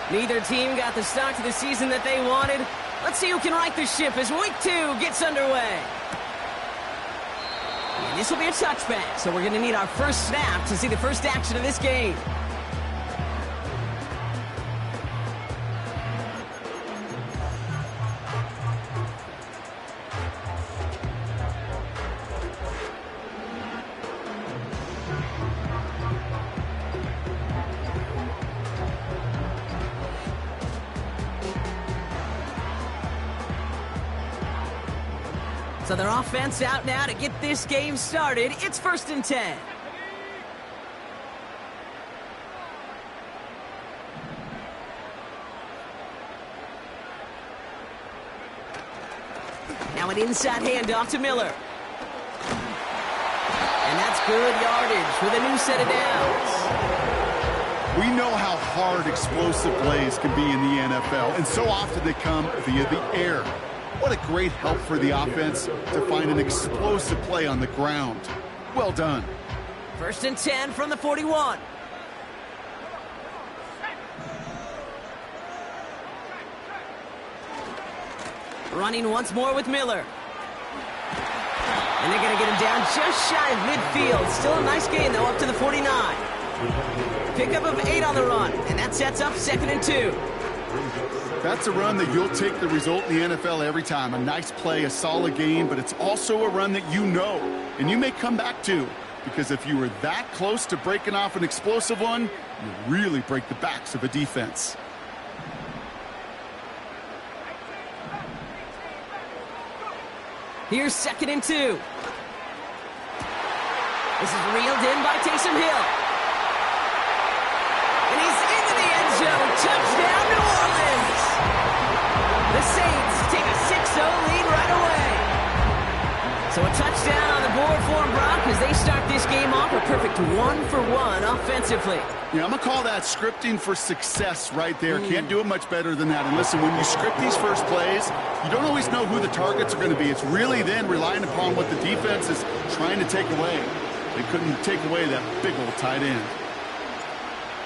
Neither team got the start to the season that they wanted. Let's see who can right the ship as week 2 gets underway. And this will be a touchback, so we're going to need our first snap to see the first action of this game. So their offense out now to get this game started. It's 1st and 10. Now an inside handoff to Miller. And that's good yardage with a new set of downs. We know how hard explosive plays can be in the NFL, and so often they come via the air. What a great help for the offense to find an explosive play on the ground. Well done. 1st and 10 from the 41. Running once more with Miller. And they're going to get him down just shy of midfield. Still a nice gain, though, up to the 49. Pickup of 8 on the run, and that sets up 2nd and 2. That's a run that you'll take the result in the NFL every time. A nice play, a solid game, but it's also a run that you know, and you may come back to, because if you were that close to breaking off an explosive one, you really break the backs of a defense. Here's 2nd and 2. This is reeled in by Taysom Hill. And he's into the end zone. Touchdown, New Orleans. The Saints take a 6-0 lead right away. So a touchdown on the board for them, Brock, as they start this game off a perfect 1-for-1 offensively. Yeah, I'm going to call that scripting for success right there. Can't do it much better than that. And listen, when you script these first plays, you don't always know who the targets are going to be. It's really then relying upon what the defense is trying to take away. They couldn't take away that big old tight end.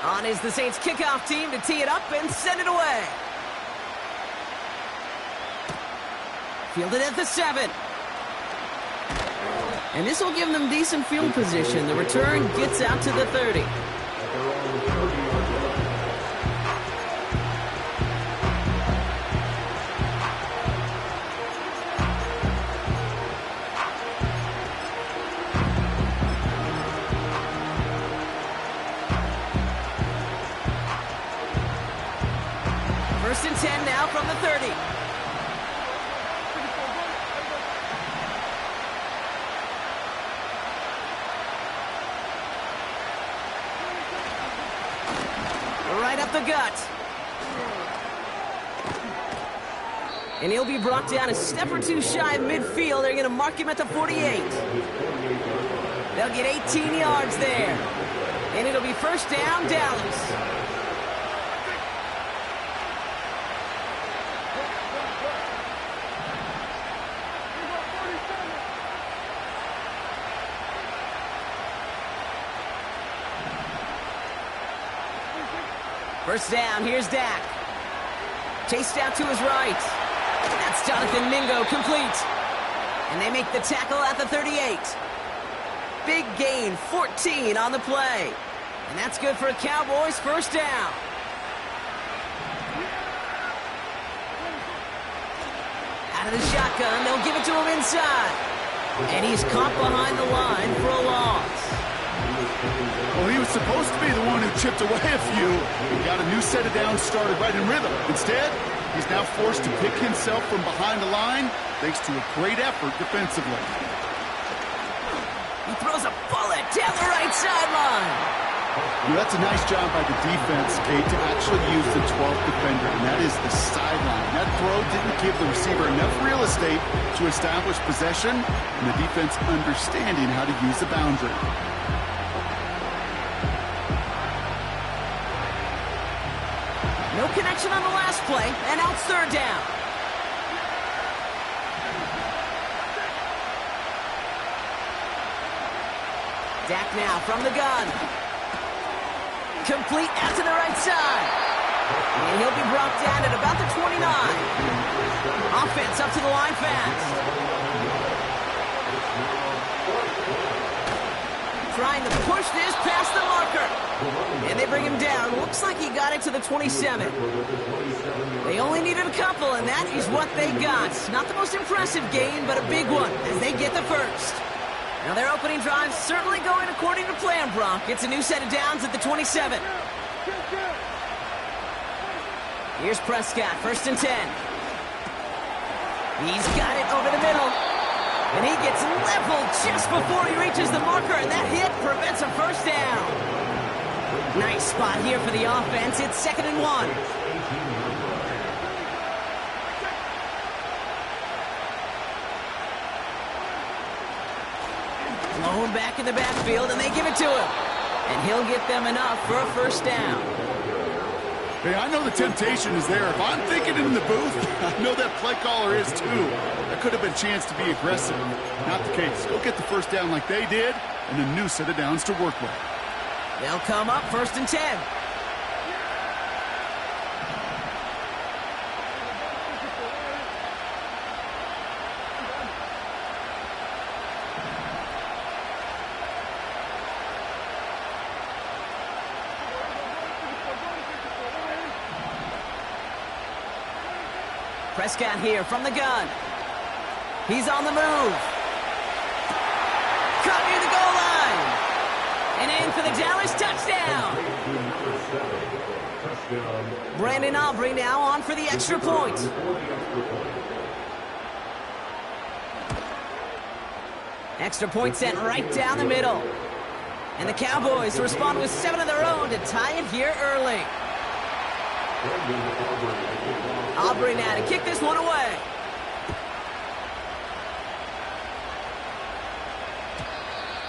On is the Saints kickoff team to tee it up and send it away. Fielded at the 7. And this will give them decent field position. The return gets out to the 30. First and 10 now from the 30. Right up the gut. And he'll be brought down a step or two shy of midfield. They're going to mark him at the 48. They'll get 18 yards there. And it'll be first down, Dallas. First down, here's Dak. Chased out to his right. That's Jonathan Mingo, complete. And they make the tackle at the 38. Big gain, 14 on the play. And that's good for a Cowboys first down. Out of the shotgun, they'll give it to him inside. And he's caught behind the line for a loss. Well, he was supposed to be the one who chipped away a few. He got a new set of downs started right in rhythm. Instead, he's now forced to pick himself from behind the line thanks to a great effort defensively. He throws a bullet down the right sideline. Well, that's a nice job by the defense, Kate, to actually use the 12th defender, and that is the sideline. That throw didn't give the receiver enough real estate to establish possession, and the defense understanding how to use the boundary. No connection on the last play, and now it's third down. Dak now from the gun. Complete out to the right side. And he'll be brought down at about the 29. Offense up to the line fast. Trying to push this past the marker. And they bring him down. Looks like he got it to the 27. They only needed a couple, and that is what they got. Not the most impressive gain, but a big one as they get the first. Now their opening drive certainly going according to plan, Brock. It's a new set of downs at the 27. Here's Prescott, 1st and 10. He's got it over the middle. And he gets leveled just before he reaches the marker, and that hit prevents a first down. Nice spot here for the offense. It's 2nd and 1. Blown back in the backfield, and they give it to him. And he'll get them enough for a first down. Hey, I know the temptation is there. If I'm thinking in the booth, I know that play caller is too. That could have been a chance to be aggressive. Not the case. Go get the first down like they did, and a new set of downs to work with. They'll come up 1st and 10. Prescott here from the gun. He's on the move. Caught near the goal line. And in for the Dallas touchdown. Brandon Aubrey now on for the extra point. Extra point sent right down the middle. And the Cowboys respond with 7 of their own to tie it here early. Aubrey now to kick this one away.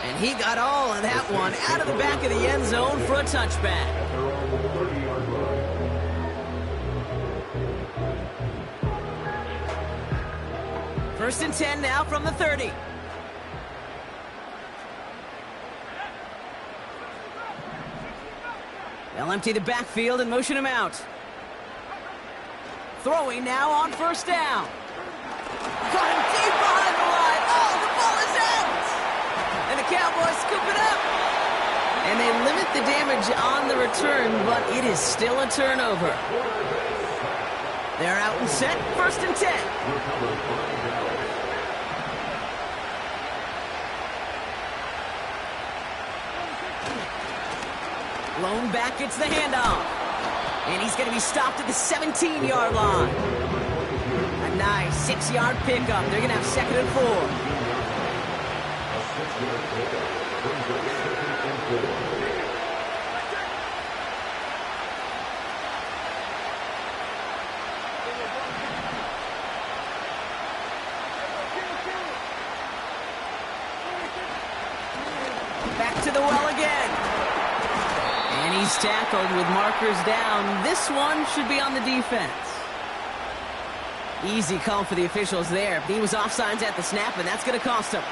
And he got all of that one out of the back of the end zone for a touchback. First and 10 now from the 30. They'll empty the backfield and motion him out. Throwing now on first down. Got him deep behind the line. Oh, the ball is out. And the Cowboys scoop it up. And they limit the damage on the return, but it is still a turnover. They're out and set. 1st and 10. Blown back, it's the handoff. And he's going to be stopped at the 17-yard line. A nice 6-yard pickup. They're going to have 2nd and 4. Back to the well again. And he's tackled with markers down. This one should be on the defense. Easy call for the officials there. He was offsides at the snap, and that's going to cost him.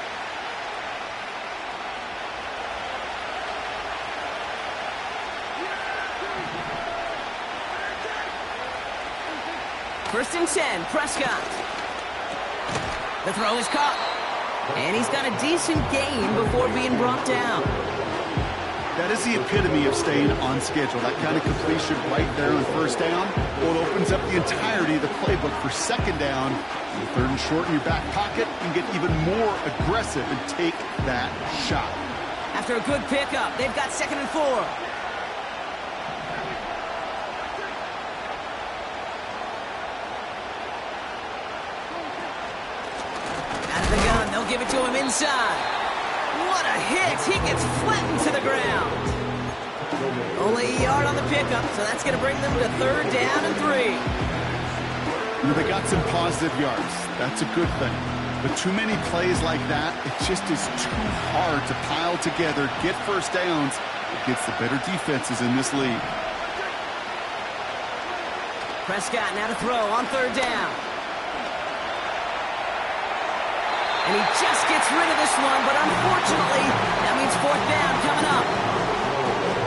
First and 10, Prescott. The throw is caught. And he's got a decent gain before being brought down. That is the epitome of staying on schedule. That kind of completion right there on first down. Well, it opens up the entirety of the playbook for 2nd down. And 3rd and short in your back pocket, you can get even more aggressive and take that shot. After a good pickup, they've got 2nd and 4. Out of the gun, they'll give it to him inside. What a hit! He gets flattened to the ground. Only a yard on the pickup, so that's going to bring them to 3rd down and 3. You know, they got some positive yards. That's a good thing. But too many plays like that, it just is too hard to pile together, get first downs against the better defenses in this league. Prescott now to throw on 3rd down. And he just gets rid of this one, but unfortunately, that means fourth down coming up.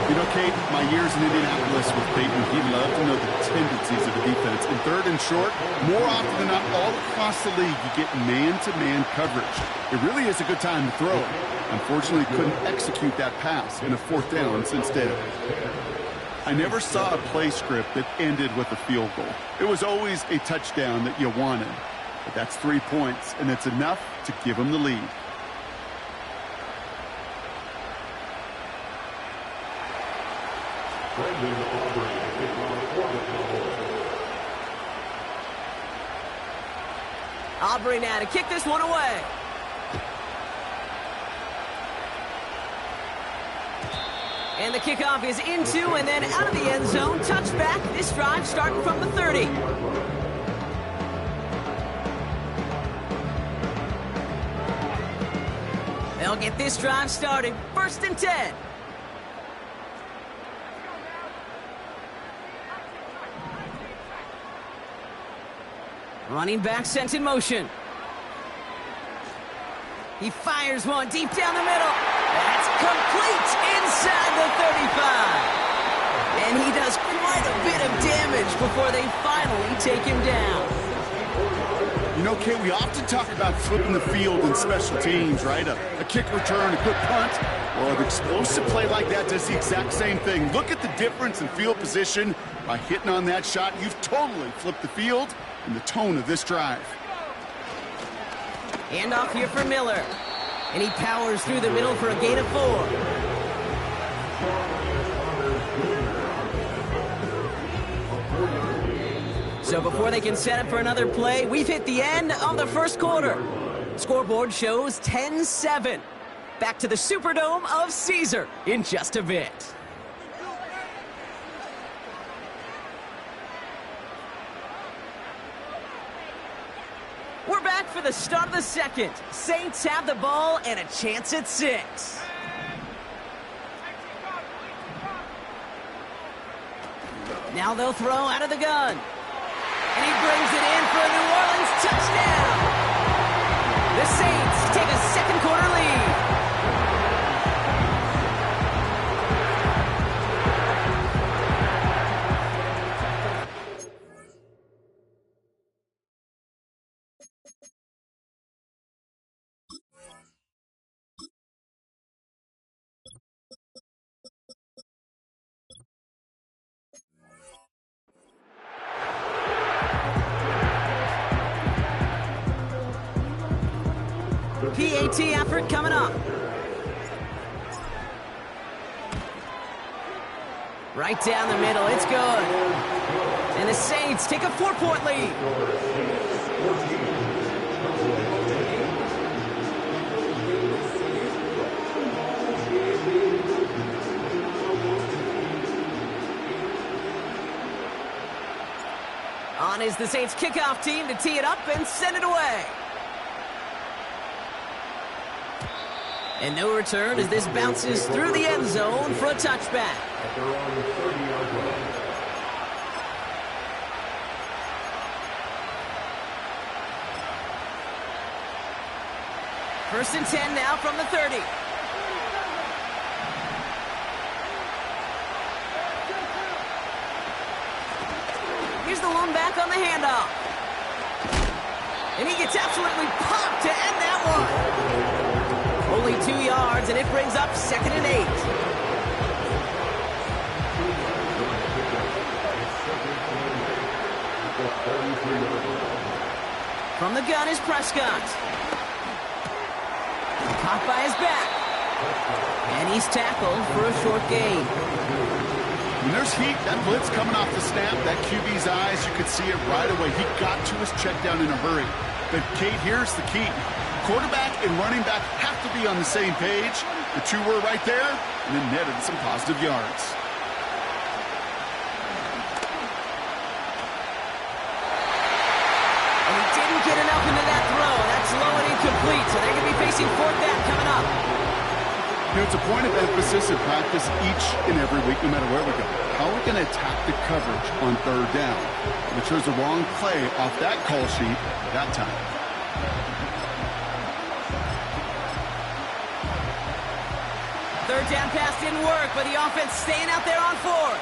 You know, Kate, my years in Indianapolis with Peyton, he loved to know the tendencies of the defense. In third and short, more often than not, all across the league, you get man-to-man coverage. It really is a good time to throw it. Unfortunately, couldn't execute that pass in a fourth down instead. I never saw a play script that ended with a field goal. It was always a touchdown that you wanted. But that's 3 points, and that's enough to give them the lead. Aubrey now to kick this one away. And the kickoff is into and then out of the end zone. Touchback. This drive starting from the 30. They'll get this drive started. 1st and 10. Running back sent in motion. He fires one deep down the middle. That's complete inside the 35. And he does quite a bit of damage before they finally take him down. You know, Kate, we often talk about flipping the field in special teams, right? A kick return, a good punt. Well, an explosive play like that does the exact same thing. Look at the difference in field position. By hitting on that shot, you've totally flipped the field and the tone of this drive. Handoff here for Miller. And he powers through the middle for a gain of 4. So before they can set up for another play, we've hit the end of the first quarter. Scoreboard shows 10-7. Back to the Superdome of Caesar in just a bit. We're back for the start of the second. Saints have the ball and a chance at 6. Now they'll throw out of the gun. And he brings it in for a New Orleans touchdown. The Saints take a second quarter lead. PAT effort coming up. Right down the middle, it's good. And the Saints take a 4-point lead. On is the Saints kickoff team to tee it up and send it away. And no return as this bounces through the end zone for a touchback. First and 10 now from the 30. Here's the one back on the handoff. And he gets absolutely popped to end that one. Only 2 yards, and it brings up 2nd and 8. From the gun is Prescott. Caught by his back. And he's tackled for a short gain. When there's heat, that blitz coming off the snap, that QB's eyes, you could see it right away. He got to his check down in a hurry. But, Kate, here's the key. Quarterback and running back have to be on the same page. The two were right there, and then netted some positive yards. And he didn't get enough into that throw. That's low and incomplete, so they're going to be facing 4th down coming up. You know, it's a point of emphasis in practice each and every week, no matter where we go. How are we going to attack the coverage on 3rd down? We chose the wrong play off that call sheet that time. third down pass didn't work, but the offense staying out there on fourth.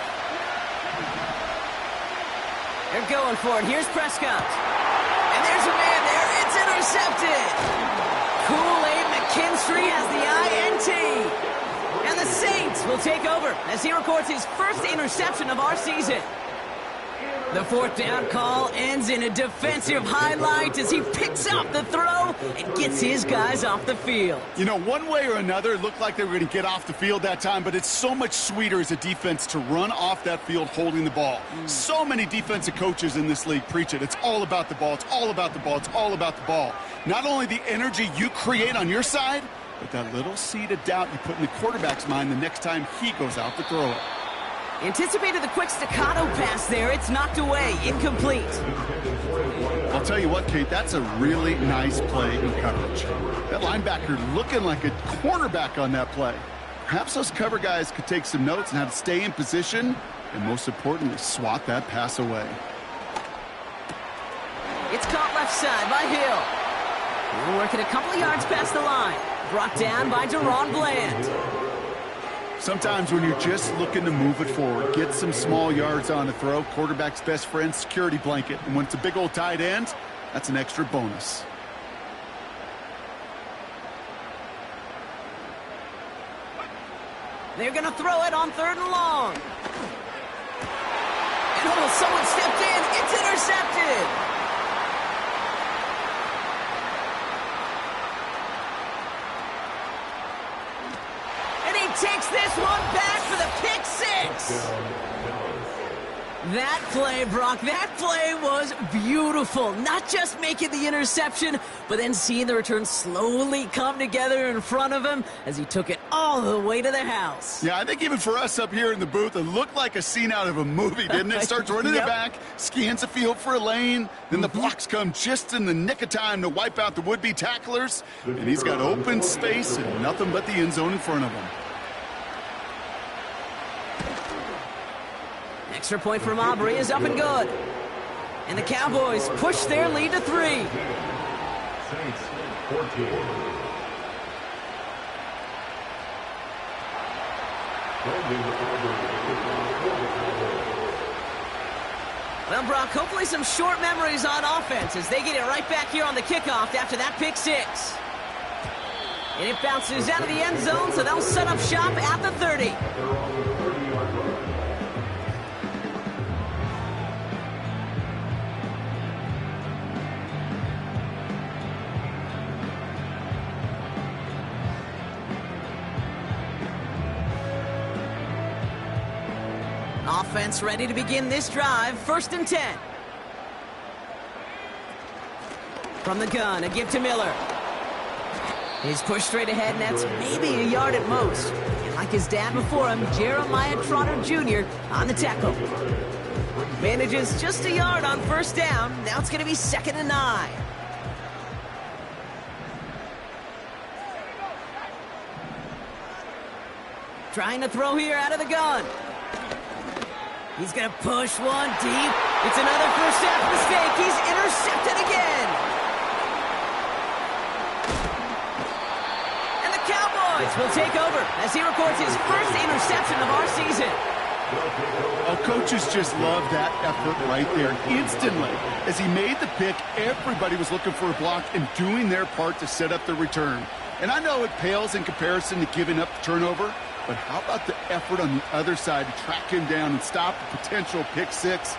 They're going for it. Here's Prescott. And there's a man there. It's intercepted. Kool-Aid McKinstry has the INT. And the Saints will take over as he records his first interception of our season. The fourth down call ends in a defensive highlight as he picks out the throw and gets his guys off the field. You know, one way or another, it looked like they were going to get off the field that time, but it's so much sweeter as a defense to run off that field holding the ball. So many defensive coaches in this league preach it. It's all about the ball. It's all about the ball. It's all about the ball. Not only the energy you create on your side, but that little seed of doubt you put in the quarterback's mind the next time he goes out to throw it. Anticipated the quick staccato pass there. It's knocked away. Incomplete. I'll tell you what, Kate, that's a really nice play in coverage. That linebacker looking like a cornerback on that play. Perhaps those cover guys could take some notes on how to stay in position and, most importantly, swat that pass away. It's caught left side by Hill. We're working a couple of yards past the line. Brought down by Deron Bland. Sometimes when you're just looking to move it forward, get some small yards on the throw, quarterback's best friend, security blanket. And when it's a big old tight end, that's an extra bonus. They're going to throw it on third and long. And oh, someone stepped in. It's intercepted. Takes this one back for the pick six. That play, Brock, that play was beautiful. Not just making the interception, but then seeing the return slowly come together in front of him as he took it all the way to the house. Yeah, I think even for us up here in the booth, it looked like a scene out of a movie, didn't it? Starts running it back, scans the field for a lane, then the blocks come just in the nick of time to wipe out the would-be tacklers, and he's got open space and nothing but the end zone in front of him. Extra point from Aubrey is up and good. And the Cowboys push their lead to 3. Saints, 14. Well, Brock, hopefully some short memories on offense as they get it right back here on the kickoff after that pick six. And it bounces out of the end zone, so they'll set up shop at the 30. Offense ready to begin this drive. 1st and 10. From the gun, a give to Miller. He's pushed straight ahead, and that's maybe a yard at most. And like his dad before him, Jeremiah Trotter Jr. on the tackle. Manages just a yard on 1st down. Now it's going to be 2nd and 9. Trying to throw here out of the gun. He's going to push one deep. It's another first half mistake. He's intercepted again. And the Cowboys will take over as he records his first interception of our season. Oh, coaches just love that effort right there. Instantly, as he made the pick, everybody was looking for a block and doing their part to set up the return. And I know it pales in comparison to giving up the turnover, but how about the effort on the other side to track him down and stop the potential pick six?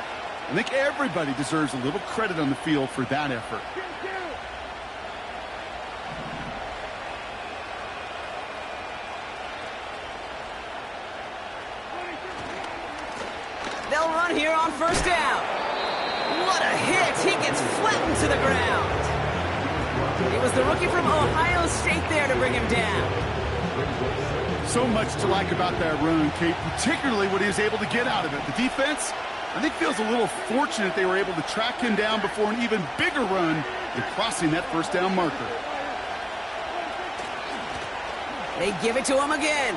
I think everybody deserves a little credit on the field for that effort. They'll run here on 1st down. What a hit! He gets flattened to the ground. It was the rookie from Ohio State there to bring him down. So much to like about that run, Kate, particularly what he was able to get out of it. The defense, I think, feels a little fortunate they were able to track him down before an even bigger run in crossing that 1st down marker. They give it to him again.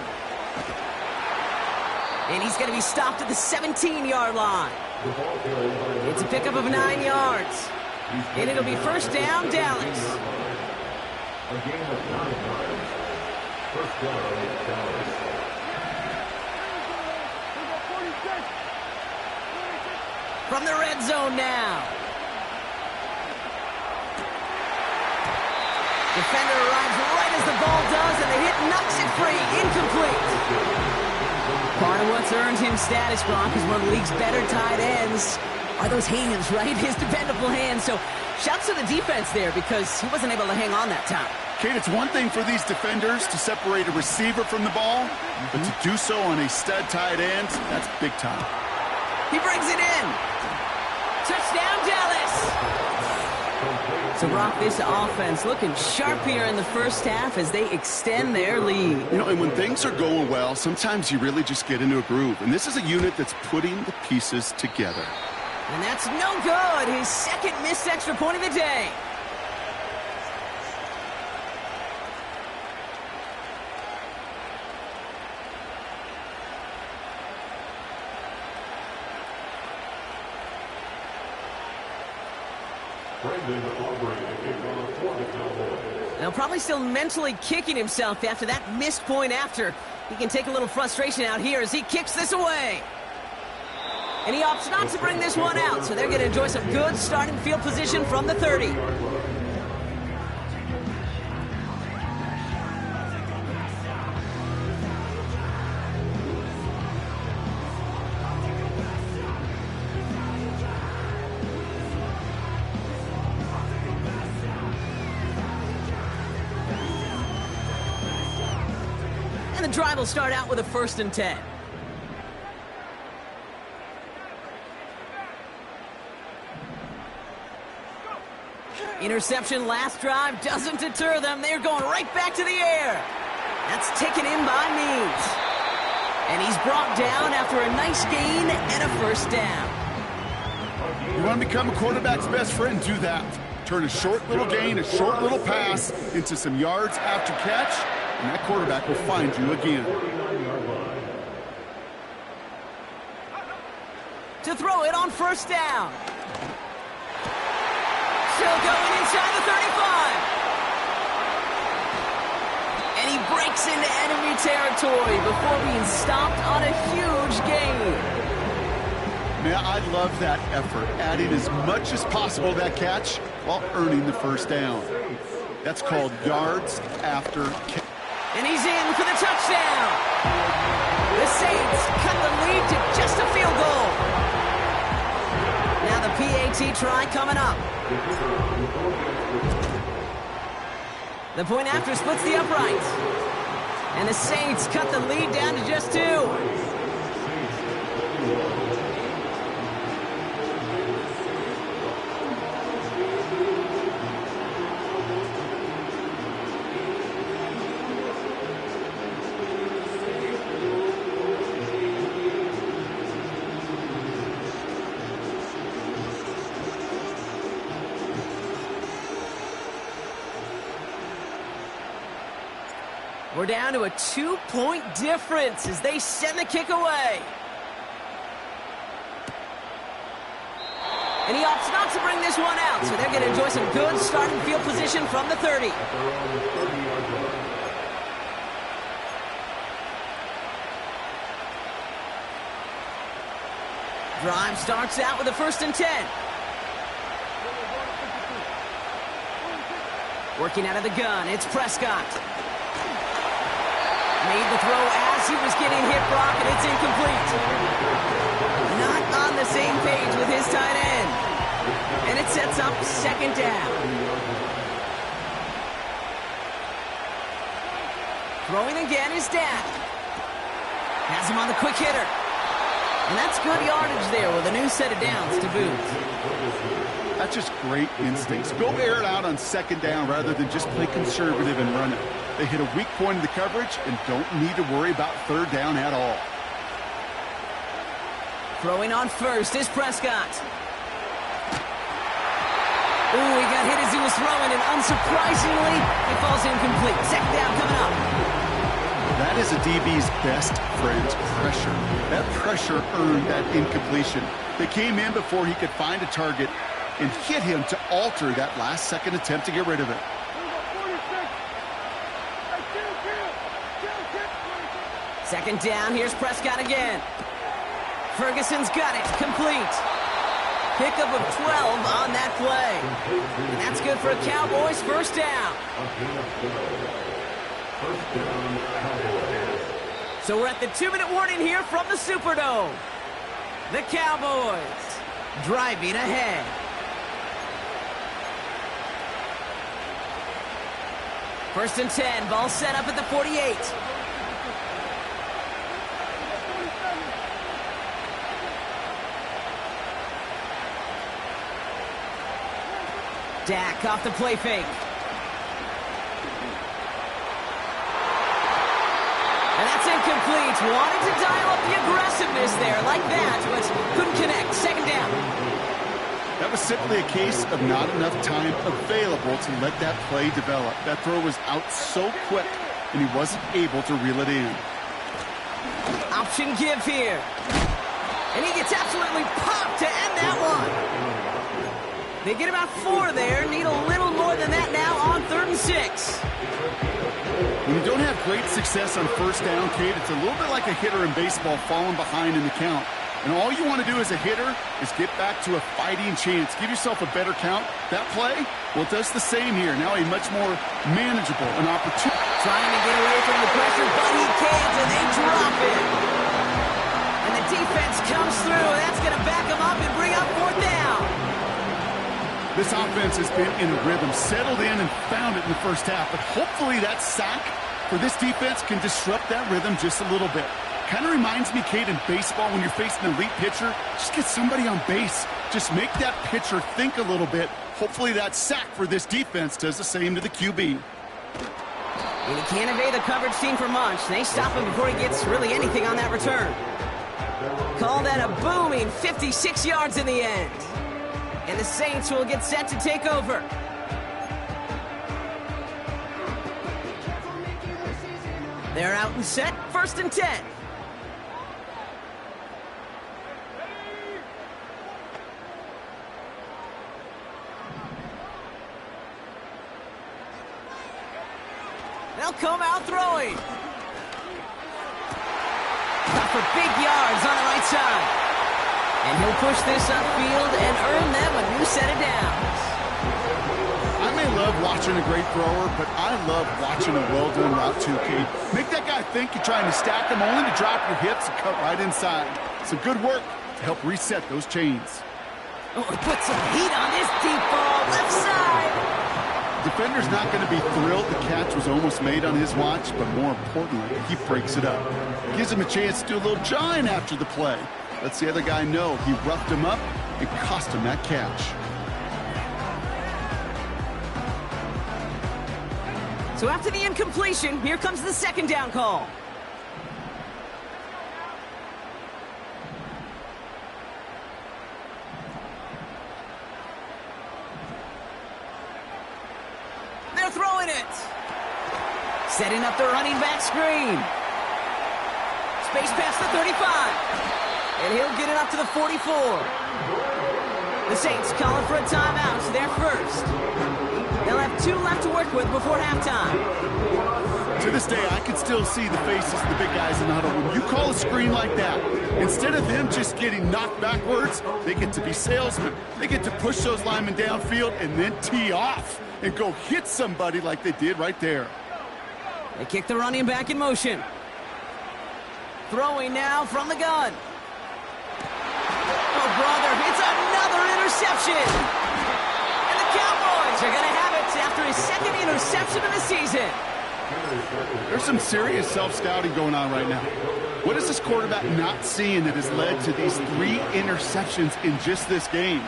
And he's going to be stopped at the 17-yard line. It's a pickup of 9 yards. And it'll be 1st down, Dallas. First down, Dallas. From the red zone now. Defender arrives right as the ball does, and the hit knocks it free. Incomplete. Part of what's earned him status, Brock, is one of the league's better tight ends are those hands, right? His dependable hands. So shouts to the defense there because he wasn't able to hang on that time. Kate, it's one thing for these defenders to separate a receiver from the ball, but to do so on a stud tight end, that's big time. He brings it in. Touchdown, Dallas. So, Brock, this offense looking sharp here in the first half as they extend their lead. You know, and when things are going well, sometimes you really just get into a groove. And this is a unit that's putting the pieces together. And that's no good. His second missed extra point of the day. Now, probably still mentally kicking himself after that missed point after. He can take a little frustration out here as he kicks this away. And he opts not to bring this one out, so they're going to enjoy some good starting field position from the 30. And the drive will start out with a 1st and 10. Interception last drive doesn't deter them. They're going right back to the air. That's taken in by Means. And he's brought down after a nice gain and a 1st down. You want to become a quarterback's best friend? Do that. Turn a short little gain, a short little pass into some yards after catch, and that quarterback will find you again. To throw it on 1st down. Still going inside the 35. And he breaks into enemy territory before being stopped on a huge gain. Man, I love that effort, adding as much as possible to that catch while earning the 1st down. That's called yards after catch. And he's in for the touchdown. The Saints cut the lead to just a field goal. Now the PAT try coming up. The point after splits the uprights. And the Saints cut the lead down to just 2. We're down to a 2-point difference as they send the kick away. And he opts not to bring this one out, so they're going to enjoy some good starting field position from the 30. Drive starts out with a 1st and 10. Working out of the gun, it's Prescott. Made the throw as he was getting hit, Brock, and it's incomplete. Not on the same page with his tight end. And it sets up 2nd down. Throwing again is Dak. Has him on the quick hitter. And that's good yardage there with a new set of downs to boot. That's just great instincts. Go air it out on 2nd down rather than just play conservative and run it. They hit a weak point in the coverage and don't need to worry about 3rd down at all. Throwing on 1st is Prescott. Ooh, he got hit as he was throwing, and unsurprisingly, he falls incomplete. 2nd down coming up. That is a DB's best friend, pressure. That pressure earned that incompletion. They came in before he could find a target and hit him to alter that last-second attempt to get rid of it. Second down, here's Prescott again. Ferguson's got it, complete. Pickup of 12 on that play. And that's good for a Cowboys first down. So we're at the 2-minute warning here from the Superdome. The Cowboys driving ahead. First and 10, ball set up at the 48. Dak off the play fake. And that's incomplete. Wanted to dial up the aggressiveness there like that, but couldn't connect. Second down. That was simply a case of not enough time available to let that play develop. That throw was out so quick, and he wasn't able to reel it in. Option give here. And he gets absolutely popped to end that one. They get about 4 there. Need a little more than that now on 3rd and 6. When you don't have great success on first down, Kate, it's a little bit like a hitter in baseball falling behind in the count. And all you want to do as a hitter is get back to a fighting chance. Give yourself a better count. That play, well, it does the same here. Now a much more manageable and opportunity. Trying to get away from the pressure, but he can't, and they drop it. And the defense comes through, and that's going to back him up and bring up 4th down. This offense has been in a rhythm, settled in and found it in the first half. But hopefully that sack for this defense can disrupt that rhythm just a little bit. Kind of reminds me, Kate, in baseball when you're facing an elite pitcher, just get somebody on base. Just make that pitcher think a little bit. Hopefully that sack for this defense does the same to the QB. And he can't evade the coverage team for much. They stop him before he gets really anything on that return. Call that a booming 56 yards in the end. And the Saints will get set to take over. They're out and set, 1st and 10. They'll come out throwing. Got for big yards on the right side. And he'll push this upfield and earn them a new set of downs. I may love watching a great thrower, but I love watching a well-done route too, Kate. Make that guy think you're trying to stack him, only to drop your hips and cut right inside. Some good work to help reset those chains. Oh, put some heat on this deep ball, left side. Defender's not going to be thrilled the catch was almost made on his watch, but more importantly, he breaks it up. Gives him a chance to do a little jawing after the play. Lets the other guy know he roughed him up and cost him that catch. So after the incompletion, here comes the 2nd down call. They're throwing it. Setting up the running back screen. Space past the 35. And he'll get it up to the 44. The Saints calling for a timeout. They're first. They'll have 2 left to work with before halftime. To this day, I can still see the faces of the big guys in the huddle. When you call a screen like that, instead of them just getting knocked backwards, they get to be salesmen. They get to push those linemen downfield and then tee off and go hit somebody like they did right there. They kick the running back in motion. Throwing now from the gun. Oh, brother, it's another interception. And the Cowboys are going to have it after his 2nd interception of the season. There's some serious self-scouting going on right now. What is this quarterback not seeing that has led to these 3 interceptions in just this game?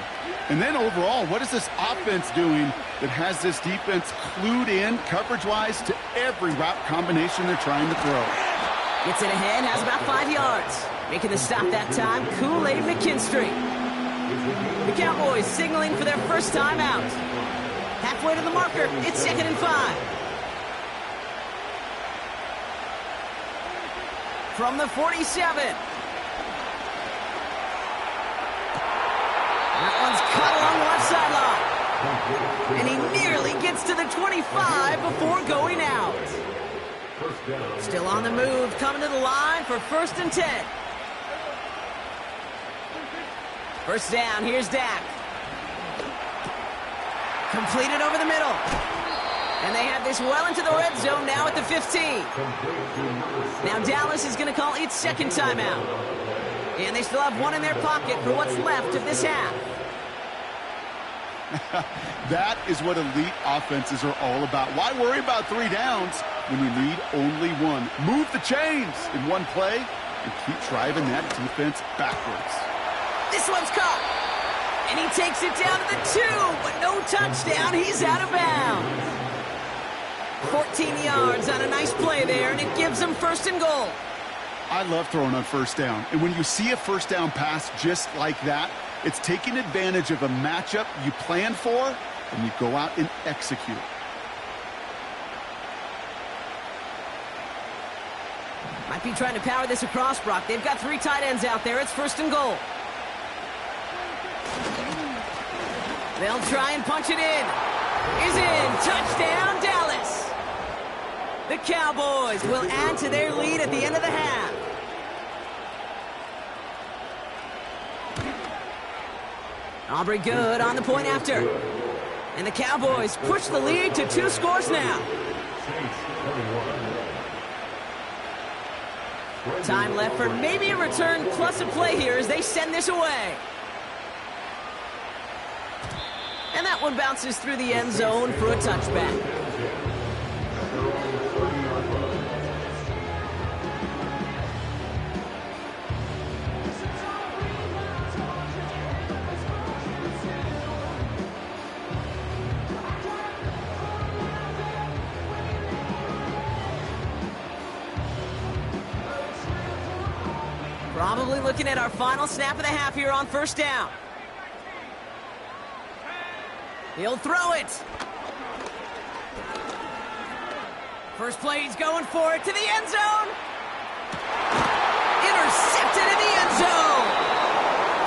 And then overall, what is this offense doing that has this defense clued in coverage-wise to every route combination they're trying to throw? Gets it ahead, has about 5 yards. Making the stop that time, Kool-Aid McKinstry. The Cowboys signaling for their first time out. Halfway to the marker, it's 2nd and 5. From the 47. That one's cut along the left sideline. And he nearly gets to the 25 before going out. First down. Still on the move, coming to the line for 1st and 10. First down, here's Dak. Completed over the middle. And they have this well into the red zone now at the 15. Now Dallas is going to call its second timeout. And they still have one in their pocket for what's left of this half. That is what elite offenses are all about. Why worry about 3 downs when you need only one? Move the chains in one play and keep driving that defense backwards. This one's caught. And he takes it down to the 2, but no touchdown. He's out of bounds. 14 yards on a nice play there, and it gives them 1st and goal. I love throwing on 1st down. And when you see a 1st down pass just like that, it's taking advantage of a matchup you plan for, and you go out and execute. Might be trying to power this across, Brock. They've got 3 tight ends out there. It's 1st and goal. They'll try and punch it in. Is in. Touchdown, Dallas. The Cowboys will add to their lead at the end of the half. Aubrey good on the point after. And the Cowboys push the lead to 2 scores now. Time left for maybe a return plus a play here as they send this away. And that one bounces through the end zone for a touchback. Probably looking at our final snap of the half here on 1st down. He'll throw it. First play, he's going for it to the end zone. Intercepted in the end zone.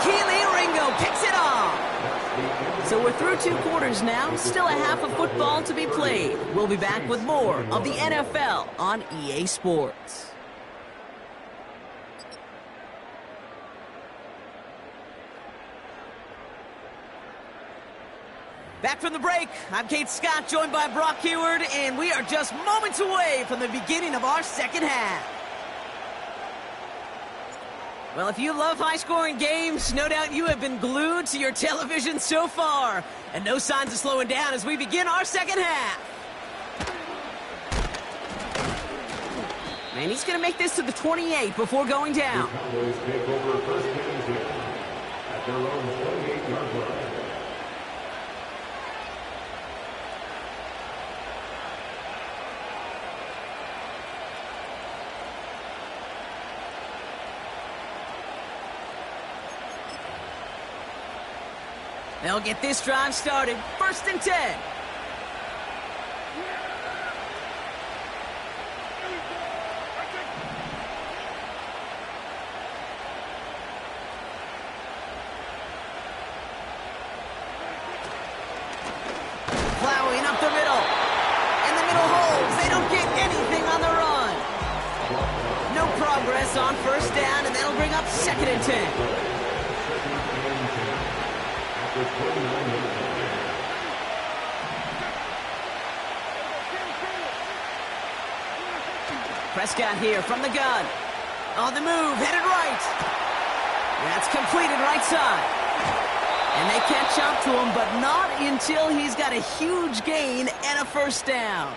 Keely Ringo picks it off. So we're through 2 quarters now. Still a half of football to be played. We'll be back with more of the NFL on EA Sports. Back from the break, I'm Kate Scott, joined by Brock Heward, and we are just moments away from the beginning of our second half. Well, if you love high-scoring games, no doubt you have been glued to your television so far, and no signs of slowing down as we begin our second half. Man, he's going to make this to the 28 before going down. The Cowboys take over first and 10 at their own 28-yard line. They'll get this drive started. 1st and 10. Plowing up the middle. And the middle holds. They don't get anything on the run. No progress on 1st down, and that'll bring up 2nd and 10. Prescott here from the gun. On the move, headed right. That's completed right side. And they catch up to him, but not until he's got a huge gain and a 1st down.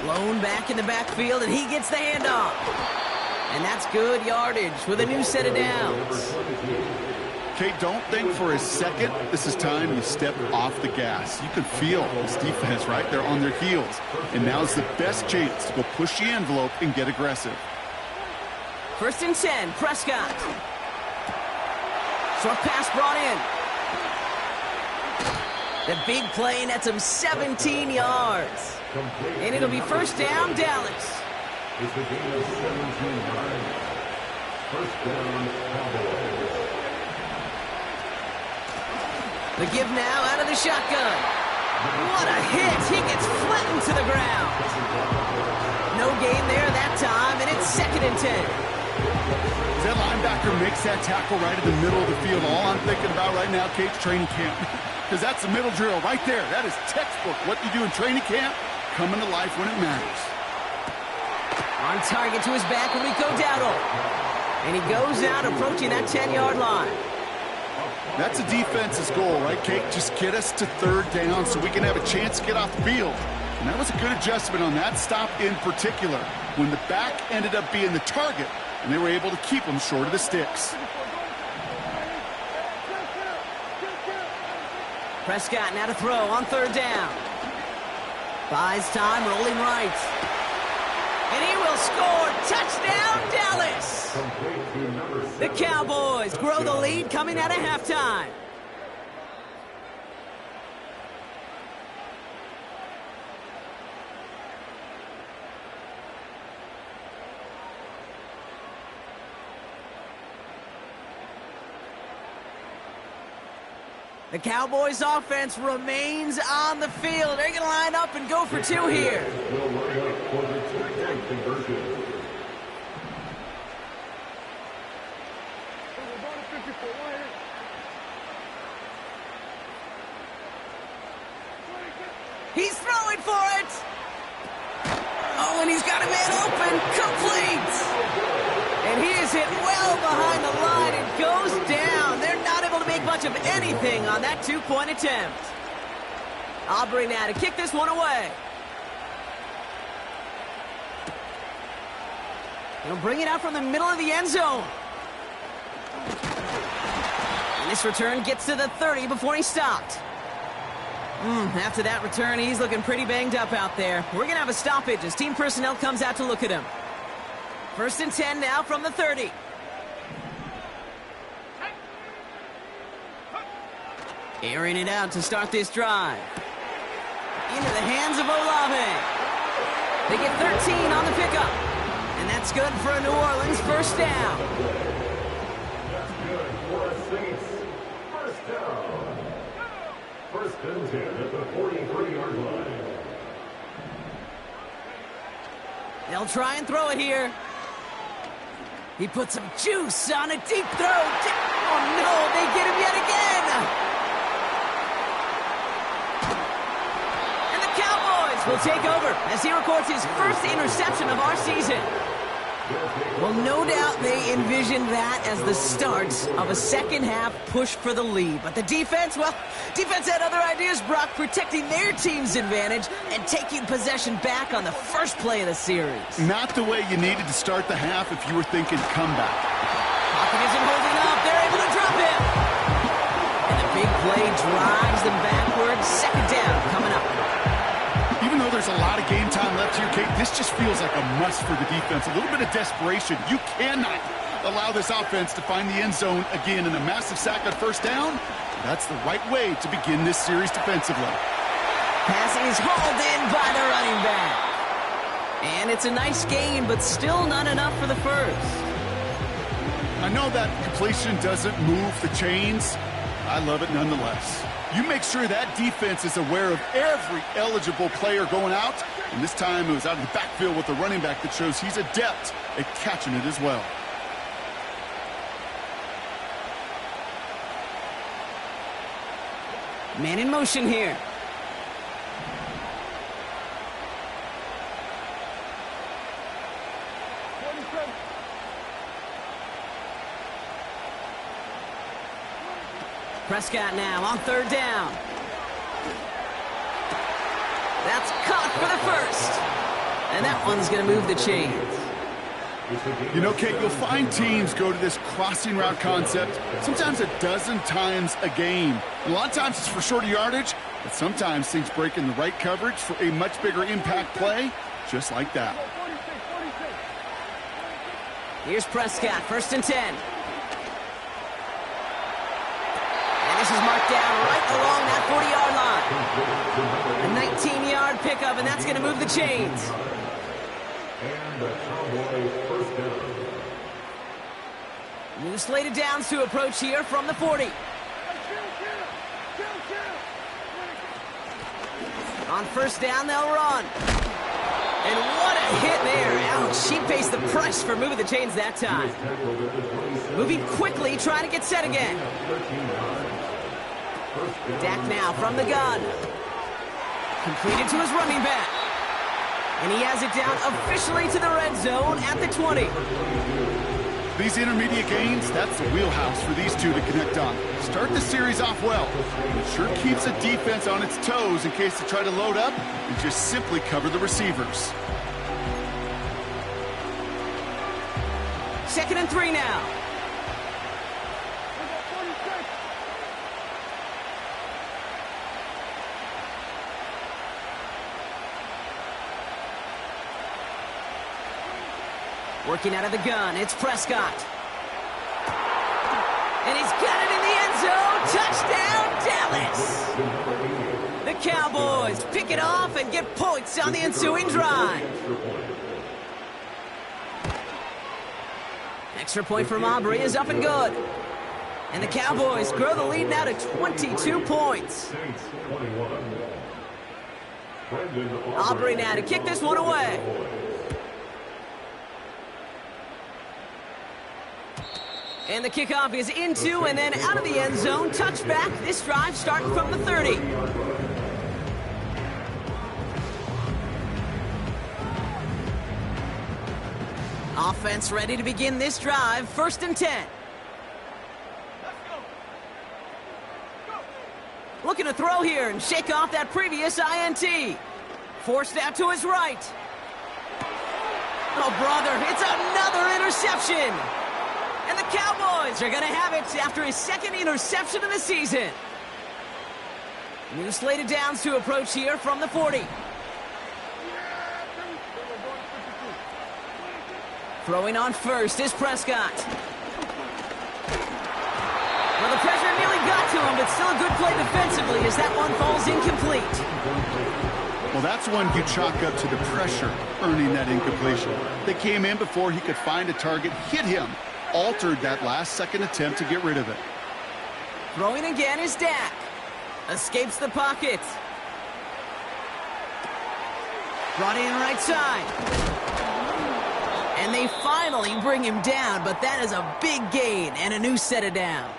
Blown back in the backfield, and he gets the handoff. And that's good yardage with a new set of downs. Kate, don't think for a second this is time you step off the gas. You can feel this defense, right? They're on their heels. And now's the best chance to go push the envelope and get aggressive. 1st and 10, Prescott. Short pass brought in. The big play nets him 17 yards. And it'll be 1st down, Dallas. It's the game of 17 yards. 1st down, Cowboys. The give now out of the shotgun. What a hit. He gets flattened to the ground. No gain there that time, and it's 2nd and 10. That linebacker makes that tackle right in the middle of the field. All I'm thinking about right now, Kate's training camp. Because that's the middle drill right there. That is textbook. What you do in training camp, coming to life when it matters. On target to his back, Rico Dowdle. And he goes out approaching that 10-yard line. That's a defense's goal, right, Kate? Just get us to 3rd down so we can have a chance to get off the field. And that was a good adjustment on that stop in particular, when the back ended up being the target, and they were able to keep him short of the sticks. Prescott now to throw on 3rd down. Buys time, rolling right. And he will score. Touchdown, Dallas! The Cowboys grow the lead coming out of halftime. The Cowboys offense remains on the field. They're going to line up and go for 2 here. He's throwing for it. Oh, and he's got a man open. Complete. And he is hit well behind the line and goes down. They're not able to make much of anything on that 2-point attempt. Aubrey now to kick this one away. He'll bring it out from the middle of the end zone. And this return gets to the 30 before he stopped. After that return, he's looking pretty banged up out there. We're going to have a stoppage as team personnel comes out to look at him. 1st and 10 now from the 30. Airing it out to start this drive. Into the hands of Olave. They get 13 on the pickup. And that's good for a New Orleans 1st down. That's good for a Saints 1st down. 1st and 10 at the 43-yard line. They'll try and throw it here. He put some juice on a deep throw. Oh, no, they get him yet again. And the Cowboys will take over as he records his 1st interception of our season. Well, no doubt they envisioned that as the start of a second-half push for the lead. But the defense, well, defense had other ideas, Brock, protecting their team's advantage and taking possession back on the first play of the series. Not the way you needed to start the half if you were thinking comeback. Pocket isn't holding up. They're able to drop him. And the big play drives them backwards. 2nd down coming up. Even though there's a lot of game time left here, Kate, this just feels like a must for the defense. A little bit of desperation. You cannot allow this offense to find the end zone again in a massive sack on 1st down. That's the right way to begin this series defensively. Pass is hauled in by the running back. And it's a nice gain, but still not enough for the 1st. I know that completion doesn't move the chains. I love it nonetheless. You make sure that defense is aware of every eligible player going out. And this time it was out of the backfield with the running back that shows he's adept at catching it as well. Man in motion here. Prescott now on 3rd down. That's caught for the 1st. And that one's going to move the chains. You know, Kate, you'll find teams go to this crossing route concept sometimes a dozen times a game. A lot of times it's for shorter yardage, but sometimes things break in the right coverage for a much bigger impact play, just like that. Here's Prescott, 1st and 10. And this is marked down right along that 40-yard line. A 19-yard pickup, and that's going to move the chains. And the Cowboys 1st down. New slated downs to approach here from the 40. On first down, they'll run. And what a hit there. Ouch, she faced the price for moving the chains that time. Moving quickly, trying to get set again. Dak now from the gun. Completed to his running back. And he has it down officially to the red zone at the 20. These intermediate gains, that's the wheelhouse for these two to connect on. Start the series off well. It sure keeps the defense on its toes in case they try to load up and just simply cover the receivers. 2nd and 3 now. Working out of the gun, it's Prescott. And he's got it in the end zone. Touchdown, Dallas! The Cowboys pick it off and get points on the ensuing drive. Extra point from Aubrey is up and good. And the Cowboys grow the lead now to 22 points. Aubrey now to kick this one away. And the kickoff is into and then out of the end zone. Touchback. This drive starting from the 30. Offense ready to begin this drive. 1st and 10. Looking to throw here and shake off that previous INT. Forced out to his right. Oh, brother, it's another interception. And the Cowboys are going to have it after his 2nd interception of the season. New slate of downs to approach here from the 40. Throwing on first is Prescott. Well, the pressure nearly got to him, but still a good play defensively as that one falls incomplete. Well, that's one you chalk up to the pressure earning that incompletion. They came in before he could find a target, hit him, altered that last-second attempt to get rid of it. Throwing again is Dak. Escapes the pocket. Brought in right side. And they finally bring him down, but that is a big gain and a new set of downs.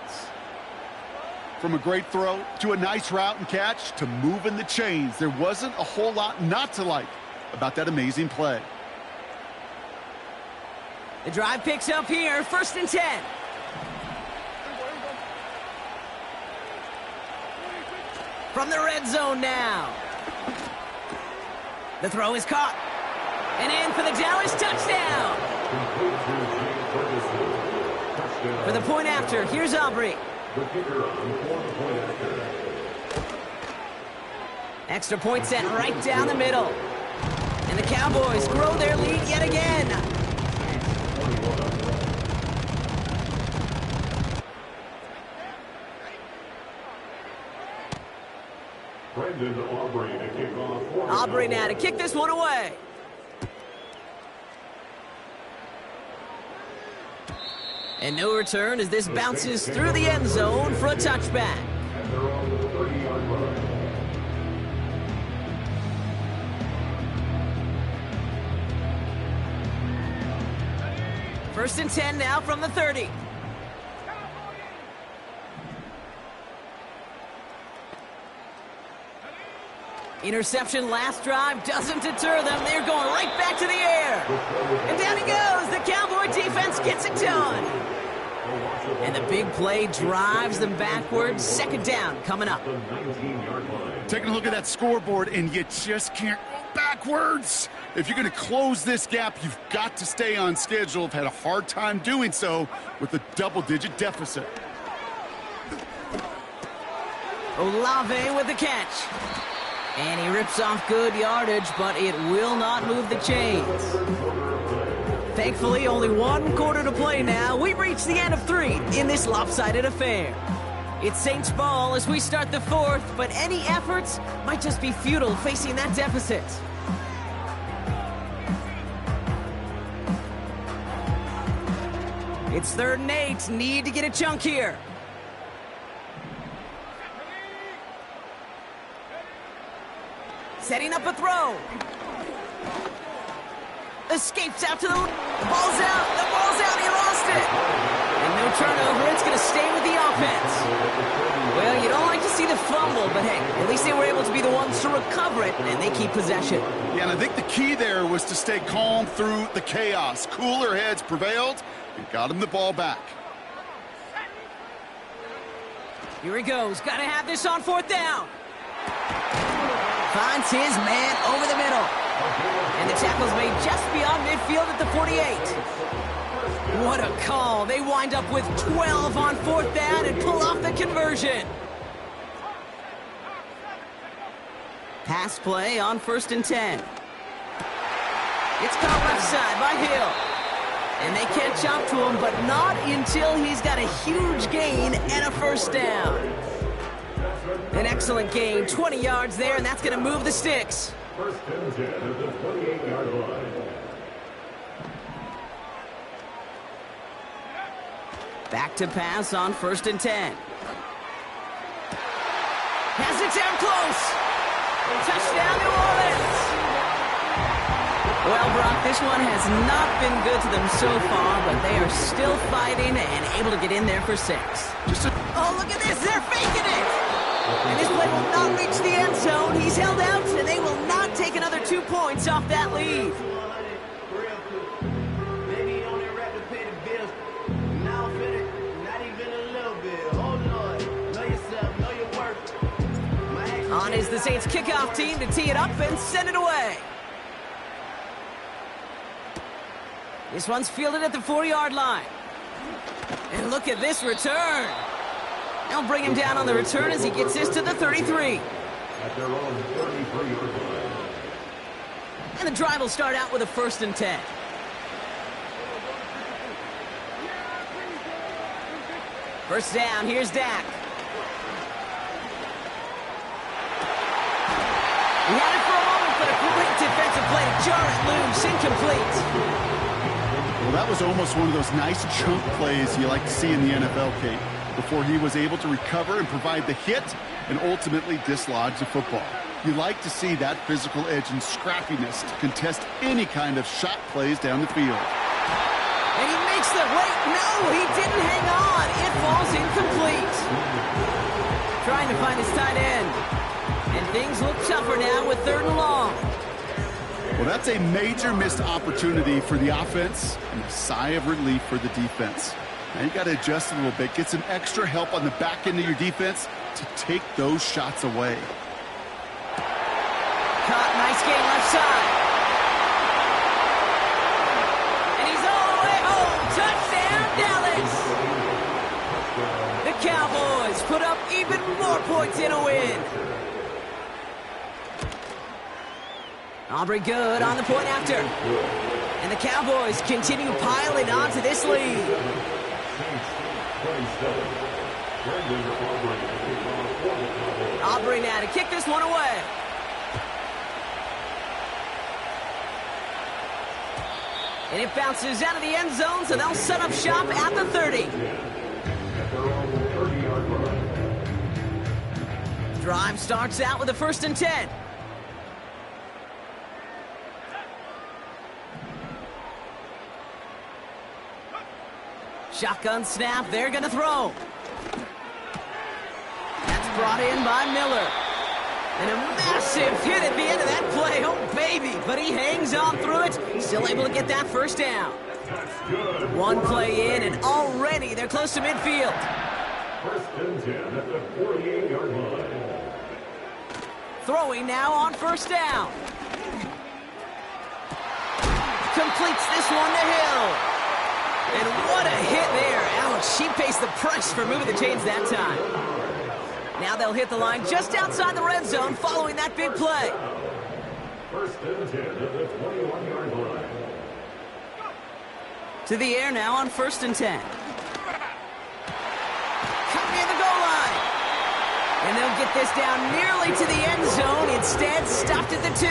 From a great throw to a nice route and catch to moving the chains, there wasn't a whole lot not to like about that amazing play. The drive picks up here, 1st and 10. From the red zone now. The throw is caught. And in for the Dallas touchdown. For the point after, here's Aubrey. Extra point set right down the middle. And the Cowboys grow their lead yet again. Aubrey now to kick this one away. And no return as this bounces through the end zone for a touchback. First and 10 now from the 30. Interception last drive doesn't deter them. They're going right back to the air. And down he goes. The Cowboy defense gets it done. And the big play drives them backwards. 2nd down coming up. Taking a look at that scoreboard, and you just can't go backwards. If you're going to close this gap, you've got to stay on schedule. I've had a hard time doing so with a double-digit deficit. Olave with the catch. And he rips off good yardage, but it will not move the chains. Thankfully, only 1 quarter to play now. We've reached the end of 3 in this lopsided affair. It's Saints ball as we start the 4th, but any efforts might just be futile facing that deficit. It's 3rd and 8. Need to get a chunk here. Setting up a throw. Escapes out to the ball's out. The ball's out. He lost it. And no turnover. It's going to stay with the offense. Well, you don't like to see the fumble, but hey, at least they were able to be the ones to recover it, and they keep possession. Yeah, and I think the key there was to stay calm through the chaos. Cooler heads prevailed and got him the ball back. Here he goes. Got to have this on 4th down. Finds his man over the middle. And the tackle's made just beyond midfield at the 48. What a call. They wind up with 12 on 4th down and pull off the conversion. Pass play on 1st and 10. It's caught left side by Hill. And they can't jump to him, but not until he's got a huge gain and a 1st down. An excellent gain, 20 yards there, and that's going to move the sticks. 1st and 10 at the 28-yard line. Back to pass on 1st and 10. Has it down close. Touchdown, New Orleans. Well, Brock, this one has not been good to them so far, but they are still fighting and able to get in there for 6. Oh, look at this. They're faking it. And this play will not reach the end zone. He's held out, and they will not take another 2 points off that lead. On is the Saints kickoff team to tee it up and send it away. This one's fielded at the 4-yard line. And look at this return. They'll bring him down on the return as he gets this to the 33. At their own 33-yard line. And the drive will start out with a 1st and 10. First down, here's Dak. He had it for a moment, but a great defensive play to jar it loose, incomplete. Well, that was almost one of those nice chunk plays you like to see in the NFL, Kate, before he was able to recover and provide the hit and ultimately dislodge the football. You like to see that physical edge and scrappiness to contest any kind of shot plays down the field. And he makes the wait. No, he didn't hang on. It falls incomplete. Trying to find his tight end. And things look tougher now with 3rd and long. Well, that's a major missed opportunity for the offense and a sigh of relief for the defense. Now you got to adjust a little bit, get some extra help on the back end of your defense to take those shots away. Caught, nice game left side. And he's all the way home. Touchdown, Dallas. The Cowboys put up even more points in a win. Aubrey good on the point after. And the Cowboys continue piling on to this lead. Aubrey now to kick this one away. And it bounces out of the end zone, so they'll set up shop at the 30. Drive starts out with a 1st and 10. Shotgun snap, they're going to throw. That's brought in by Miller. And a massive hit at the end of that play. Oh, baby. But he hangs on through it. Still able to get that 1st down. One play in, and already they're close to midfield. 1st and 10 at the 48-yard line. Throwing now on 1st down. Completes this one to Hill. And what a hit there. Ouch, she pays the price for moving the chains that time. Now they'll hit the line just outside the red zone following that big play. 1st and 10 at the 21-yard line. To the air now on 1st and 10. Cut near the goal line. And they'll get this down nearly to the end zone. Instead, stopped at the 2.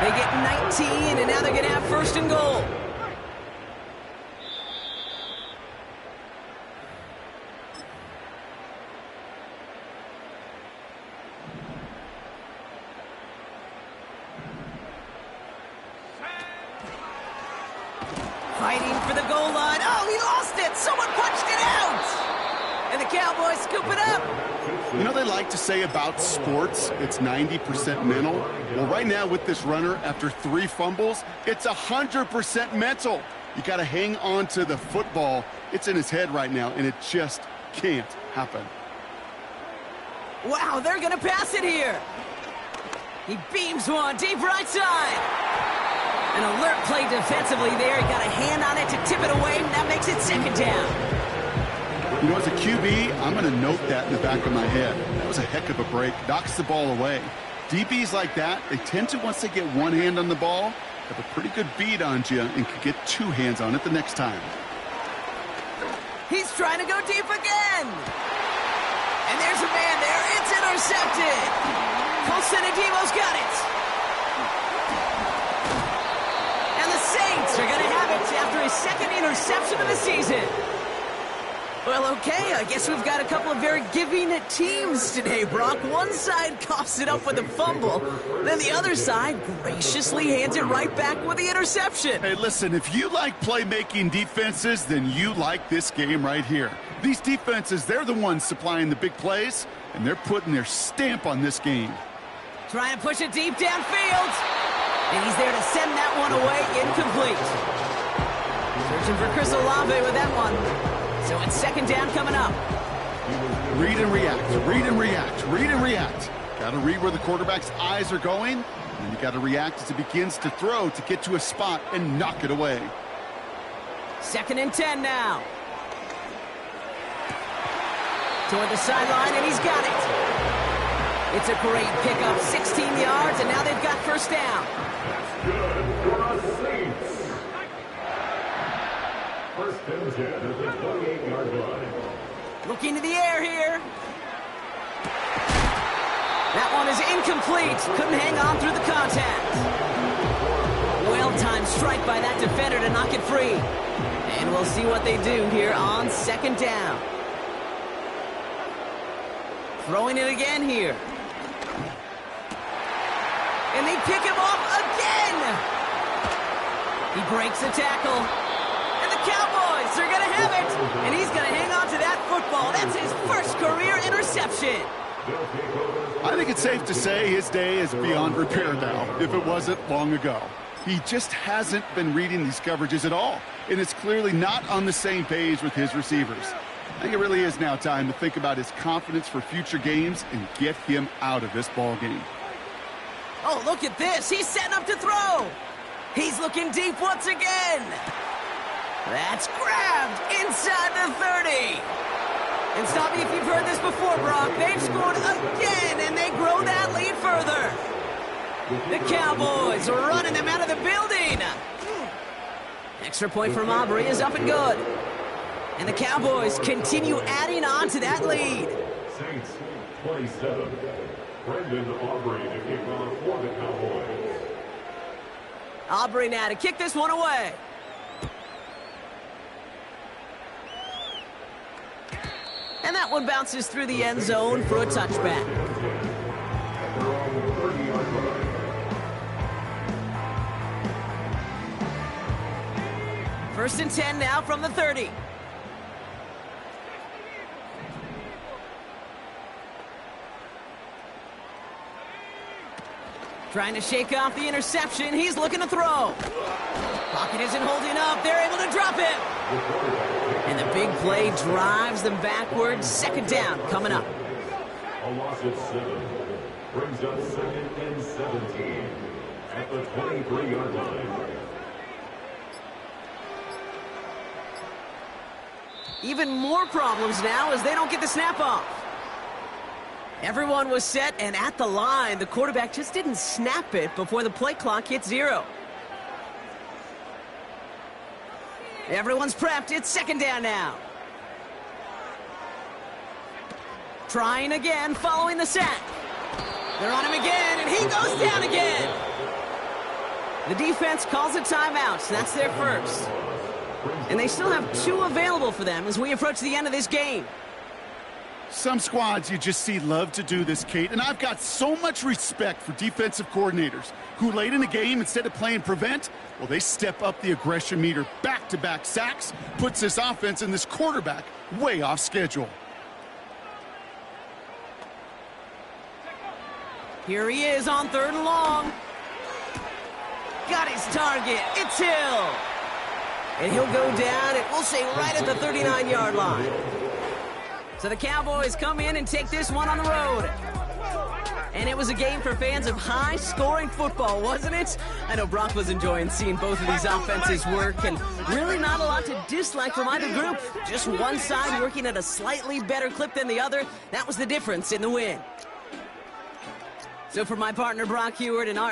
They get 19, and now they're going to have 1st and goal. Fighting for the goal line. Oh, he lost it. Someone punched it out. And the Cowboys scoop it up. You know, they like to say about sports, it's 90% mental. Well, right now with this runner, after 3 fumbles, it's 100% mental. You got to hang on to the football. It's in his head right now, and it just can't happen. Wow, they're going to pass it here. He beams one deep right side. An alert play defensively there. He got a hand on it to tip it away, and that makes it 2nd down. You know, as a QB, I'm going to note that in the back of my head. That was a heck of a break. Knocks the ball away. DBs like that, they tend to, once they get one hand on the ball, have a pretty good beat on you and can get 2 hands on it the next time. He's trying to go deep again. And there's a man there. It's intercepted. Colsenadivo's got it. And the Saints are going to have it after his 2nd interception of the season. Well, okay, I guess we've got a couple of very giving teams today, Brock. One side coughs it up with a fumble, then the other side graciously hands it right back with the interception. Hey, listen, if you like playmaking defenses, then you like this game right here. These defenses, they're the ones supplying the big plays, and they're putting their stamp on this game. Trying to push it deep downfield, and he's there to send that one away, incomplete. Searching for Chris Olave with that one. So it's 2nd down coming up. Read and react, read and react, read and react. Got to read where the quarterback's eyes are going, and you got to react as he begins to throw to get to a spot and knock it away. 2nd and 10 now. Toward the sideline, and he's got it. It's a great pickup, 16 yards, and now they've got 1st down. That's good for the Saints. 1st and 10 at the 28-yard line. Looking to the air here. That one is incomplete. Couldn't hang on through the contact. Well-timed strike by that defender to knock it free. And we'll see what they do here on 2nd down. Throwing it again here. And they pick him off again. He breaks the tackle. And the Cowboys are going to have it. And he's going to hang on to that football. That's his 1st career interception. I think it's safe to say his day is beyond repair now, if it wasn't long ago. He just hasn't been reading these coverages at all, and it's clearly not on the same page with his receivers. I think it really is now time to think about his confidence for future games and get him out of this ball game. Oh, look at this. He's setting up to throw. He's looking deep once again. That's grabbed inside the 30. And stop me if you've heard this before, Brock. They've scored again, and they grow that lead further. The Cowboys are running them out of the building. Extra point from Aubrey is up and good. And the Cowboys continue adding on to that lead. Saints 27. Brendan Aubrey to kick off for the Cowboys. Aubrey now to kick this one away. And that one bounces through the end zone for a touchback. First and 10 now from the 30. Trying to shake off the interception. He's looking to throw. Pocket isn't holding up. They're able to drop him. And the big play drives them backwards. 2nd down coming up. A loss of 7 brings up 2nd and 17 at the 23-yard line. Even more problems now as they don't get the snap off. Everyone was set and at the line. The quarterback just didn't snap it before the play clock hit 0. Everyone's prepped. It's 2nd down now. Trying again following the sack. They're on him again, and he goes down again. The defense calls a timeout, so that's their first. And they still have 2 available for them as we approach the end of this game. Some squads you just see love to do this, Kate, and I've got so much respect for defensive coordinators who late in the game, instead of playing prevent, well, they step up the aggression meter. Back-to-back sacks puts this offense and this quarterback way off schedule. Here he is on 3rd and long. Got his target. It's Hill. And he'll go down, and we'll say right at the 39-yard line. So the Cowboys come in and take this one on the road. And it was a game for fans of high-scoring football, wasn't it? I know Brock was enjoying seeing both of these offenses work, and really not a lot to dislike from either group. Just one side working at a slightly better clip than the other. That was the difference in the win. So for my partner Brock Heward and our